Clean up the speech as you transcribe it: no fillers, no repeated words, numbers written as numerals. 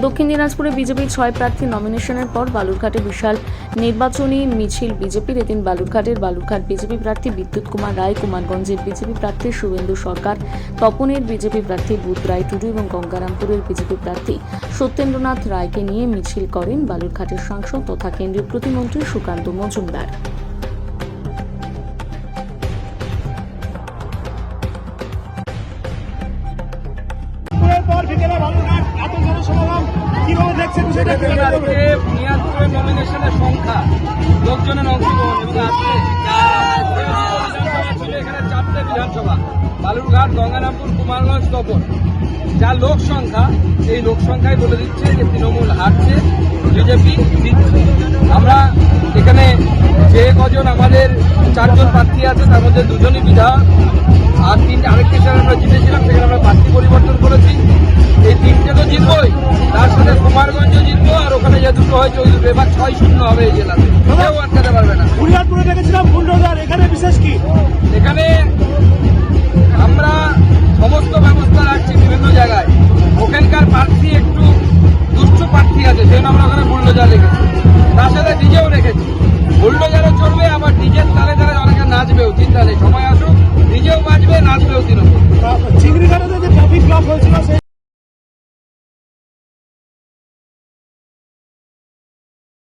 দক্ষিণ দিনাজপুরে বিজেপির 6 প্রার্থী নমিনেশনের পর বালুরঘাটে বিশাল নির্বাচনী মিছিল বিজেপির। এদিন বালুরঘাট বিজেপি প্রার্থী বিদ্যুৎ কুমার রায়, কুমারগঞ্জের বিজেপি প্রার্থী শুভেন্দু সরকার, তপনের বিজেপি প্রার্থী বুধ রায় টুডু এবং গঙ্গারামপুরের বিজেপি প্রার্থী সত্যেন্দ্রনাথ রায়কে নিয়ে মিছিল করেন বালুরঘাটের সাংসদ তথা কেন্দ্রীয় প্রতিমন্ত্রী সুকান্ত মজুমদার। নমিনেশনের সংখ্যা, লোকজনের অংশগ্রহণ এবং এখানে 4টে বিধানসভা, বালুরঘাট, গঙ্গারামপুর, কুমারগঞ্জ, তপন, যা লোক সংখ্যা, এই লোক সংখ্যায় বলে দিচ্ছে যে তৃণমূল হারছে, বিজেপি জিতছে। আমরা এখানে যে কজন আমাদের 4 জন প্রার্থী আছে তার মধ্যে 2জনই বিধায়ক, আর আরেকটি জায়গায় আমরা জিতেছিলাম, সেখানে আমরা প্রার্থী পরিবর্তন করেছি। এই 3টে তো জিতবই, তার সাথে কুমারগঞ্জও জিতবো, আর ওখানে যে 2টো হয়েছে ওই 2টো, এবার 6-0 হবে এই জেলাতে, কেউ আটকাতে পারবে না।